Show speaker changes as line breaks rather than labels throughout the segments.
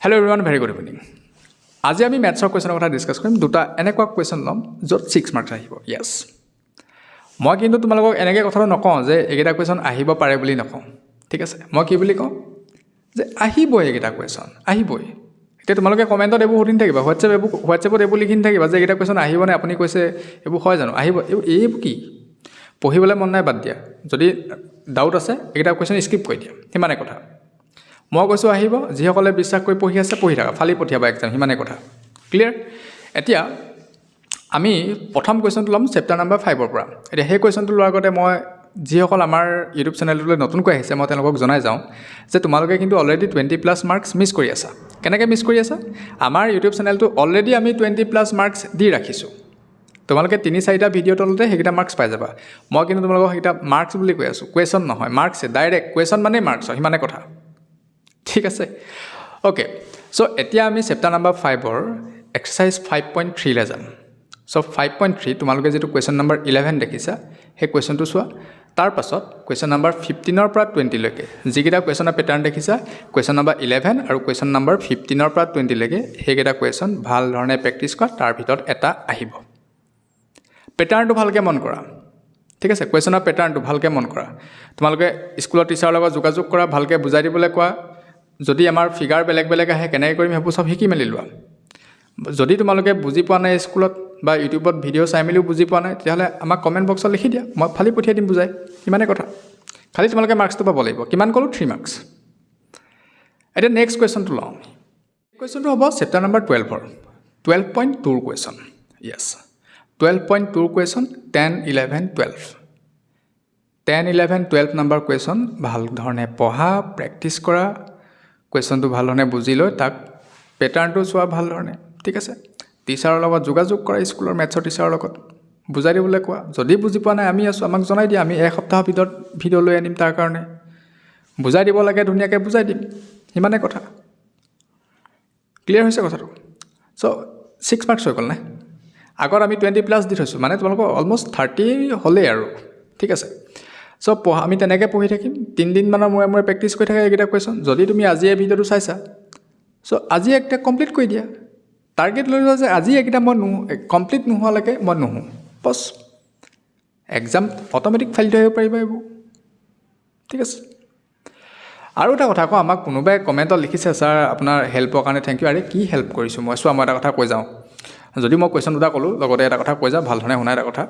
Hello everyone, very good evening. আজি আমি ম্যাথছৰ কোৱেশ্যনৰ কথা ডিসকাস কৰিম দুটা এনেকুৱা কোৱেশ্যন লম য'ত 6 মাৰ্কছ আহিব yes মই কিন্তু তোমালোকক এনেকৈ কথাটো নকওঁ যে এইকেইটা কোৱেশ্যন আহিব পাৰে বুলি নকওঁ ঠিক আছে মই কি বুলি কওঁ যে আহিবই এইকেইটা কোৱেশ্যন আহিবই এতিয়া তোমালোকে কমেন্টত এইবোৰ সুধিন থাকিবা হোৱাটছএপত এইবোৰ লিখিন থাকিবা যে এইকেইটা কোৱেশ্যন আহিবনে আপুনি কৈছে এইবোৰ হয় জানো আহিব এইবোৰ কি পঢ়িবলৈ মন নাই বাদ দিয়া যদি ডাউট আছে এইকেইটা কোৱেশ্যন স্কিপ কৰি দিয়া সিমানে কথা মই কৈছো আহিব যিসকলে বিশ্বাস কৰি পঢ়ি আছে পঢ়ি থাকা ফালি পঠিয়াবা এক্সাম হিমানে কথা ক্লিয়াৰ এতিয়া আমি প্ৰথম কোৱেশ্যনটো লম চেপ্টাৰ নাম্বাৰ 5 ৰ পৰা এতিয়া সেই কোৱেশ্যনটো লোৱাৰ আগতে মই যিসকল আমাৰ ইউটিউব চেনেলটোলৈ নতুনকৈ আহিছে মই তেওঁলোকক জনাই যাওঁ যে তোমালোকে কিন্তু অলৰেডি 20+ মাৰ্কছ মিছ কৰি আছা কেনেকৈ মিছ কৰি আছা আমাৰ ইউটিউব চেনেলটো অলৰেডি আমি 20+ মাৰ্কছ দি ৰাখিছোঁ তোমালোকে 3-4টা ভিডিঅ' তলতে সেইকেইটা মাৰ্কছ পাই যাবা মই কিন্তু তোমালোকক সেইকেইটা মাৰ্কছ বুলি কৈ আছোঁ কুৱেশ্যন নহয় মাৰ্কছে ডাইৰেক্ট কুৱেশ্যন মানে মাৰ্কছ সিমানে কথা ঠিক আছে ওকে সো এতিয়া আমি চেপ্টাৰ নাম্বাৰ 5 ৰ এক্সাৰসাইজ 5.3 লে যাম সো 5.3 তোমালোকে যেটো কুৱেশ্যন নাম্বাৰ 11 দেখিছা সেই কুৱেশ্যনটো চোৱা তাৰ পাছত কুৱেশ্যন নাম্বাৰ 15 ৰ পৰা 20 লৈকে যিকেইটা কুৱেশ্যনৰ পেটাৰ্ন দেখিছা কুৱেশ্যন নাম্বাৰ 11 আৰু কুৱেশ্যন নাম্বাৰ 15 ৰ পৰা 20 লৈকে সেইকেইটা কুৱেশ্যন ভাল ধৰণে প্ৰেক্টিছ কৰা তাৰ ভিতৰত এটা আহিব পেটাৰ্নটো ভালকৈ মন কৰা ঠিক আছে কুৱেশ্যনৰ পেটাৰ্নটো ভালকৈ মন কৰা তোমালোকে স্কুলৰ টিচাৰৰ লগত যোগাযোগ কৰা ভালকৈ বুজাই দিবলৈ কোৱা যদি আমাৰ ফিগাৰ বেলেগ বেলেগ আহে কেনেকৈ কৰিম হেবু সব শিকি মেলি লোৱা যদি তোমালোকে বুজি পোৱা নাই স্কুলত বা ইউটিউবত ভিডিঅ' চাই মেলিও বুজি পোৱা নাই তেতিয়াহ'লে আমাক কমেণ্ট বক্সত লিখি দিয়া মই ফালি পঠিয়াই দিম বুজাই ইমানে কথা খালি তোমালোকে মাৰ্কছটো পাব লাগিব কিমান ক'লো 3 মাৰ্কছ এতিয়া নেক্সট কুৱেশ্যনটো লওঁ কুৱেশ্যনটো হ'ব চেপ্টাৰ নাম্বাৰ 12 ৰ 12.2 কুৱেশ্যন য়েছ 12.2 কুৱেশ্যন 10 11 12 10 11 12 নম্বৰ কুৱেশ্যন ভাল ধৰণে পঢ়া প্ৰেক্টিছ কৰা কুৱেশ্যনটো ভাল ধৰণে বুজি লৈ তাক পেটাৰ্নটো চোৱা ভাল ধৰণে ঠিক আছে টিচাৰৰ লগত যোগাযোগ কৰা স্কুলৰ মেথছৰ টিচাৰৰ লগত বুজাই দিবলৈ কোৱা যদি বুজি পোৱা নাই আমি আছো আমাক জনাই দিয়া আমি এসপ্তাহৰ ভিতৰত ভিডিঅ' লৈ আনিম তাৰ কাৰণে বুজাই দিব লাগে ধুনীয়াকৈ বুজাই দিম সিমানে কথা ক্লিয়াৰ হৈছে কথাটো সো 6 মাৰ্কছ হৈ গ'ল না আগত আমি 20+ দি থৈছোঁ মানে তোমালোকৰ অলমষ্ট 30 হ'লে আৰু ঠিক আছে সো আমি তেনেকৈ পঢ়ি থাকিম 3 দিন মানৰ মূৰে মূৰে প্ৰেক্টিছ কৰি থাকে এইকেইটা কুৱেশ্যন যদি তুমি আজি এই ভিডিঅ'টো চাইছা সো আজি একটা কমপ্লিট কৰি দিয়া টাৰ্গেট লৈ লোৱা যে আজি এইকেইটা মই কমপ্লিট নোহোৱালৈকে মই নুহোঁ বছ এক্সাম অট'মেটিক ফাইল থৈ আহিব পাৰিবা এইবোৰ ঠিক আছে আৰু এটা কথা কওঁ আমাক কোনোবাই কমেণ্টত লিখিছে ছাৰ আপোনাৰ হেল্পৰ কাৰণে থেংক ইউ আৰে কি হেল্প কৰিছোঁ মই চোৱা মই এটা কথা কৈ যাওঁ যদি মই কুৱেশ্যন দুটা ক'লোঁ লগতে এটা কথা কৈ যাওঁ ভাল ধৰণে শুনা এটা কথা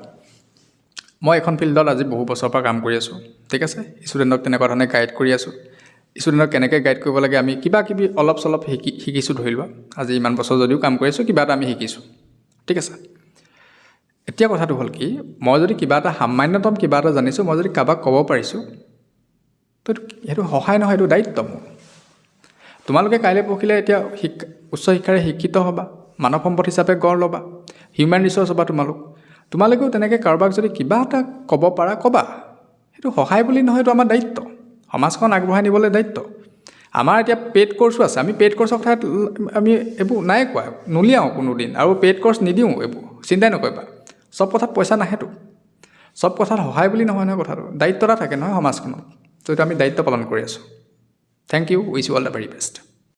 মই এখন ফিল্ডত আজি বহু বছৰৰ পৰা কাম কৰি আছোঁ ঠিক আছে ষ্টুডেণ্টক তেনেকুৱা ধৰণে গাইড কৰি আছোঁ ষ্টুডেণ্টক কেনেকৈ গাইড কৰিব লাগে আমি কিবা কিবি অলপ চলপ শিকিছোঁ ধৰি লোৱা আজি ইমান বছৰ যদিও কাম কৰি আছোঁ কিবা এটা আমি শিকিছোঁ ঠিক আছে এতিয়া কথাটো হ'ল কি মই যদি কিবা এটা সামান্যতম কিবা এটা জানিছোঁ মই যদি কাৰোবাক ক'ব পাৰিছোঁ তো সেইটো সহায় নহয় সেইটো দায়িত্ব মোৰ তোমালোকে কাইলৈ পৰহিলৈ এতিয়া উচ্চ শিক্ষাৰে শিক্ষিত হ'বা মানৱ সম্পদ হিচাপে গঢ় ল'বা হিউমেন ৰিচোৰ্চ হ'বা তোমালোকেও তেনেকৈ কাৰোবাক যদি কিবা এটা ক'ব পাৰা ক'বা সেইটো সহায় বুলি নহয় এইটো আমাৰ দায়িত্ব সমাজখন আগবঢ়াই নিবলৈ দায়িত্ব আমাৰ এতিয়া পেইড কোৰ্ছো আছে আমি পেইড কোৰ্ছৰ কথা আমি এইবোৰ নাই কোৱা নুলিয়াওঁ কোনোদিন আৰু পেইড কোৰ্ছ নিদিওঁ এইবোৰ চিন্তাই নকৰিবা সব কথাত পইচা নাহেতো সব কথাত সহায় বুলি নহয় নহয় কথাটো দায়িত্ব এটা থাকে নহয় সমাজখনত তো এইটো আমি দায়িত্ব পালন কৰি আছোঁ thank you wish you all the very best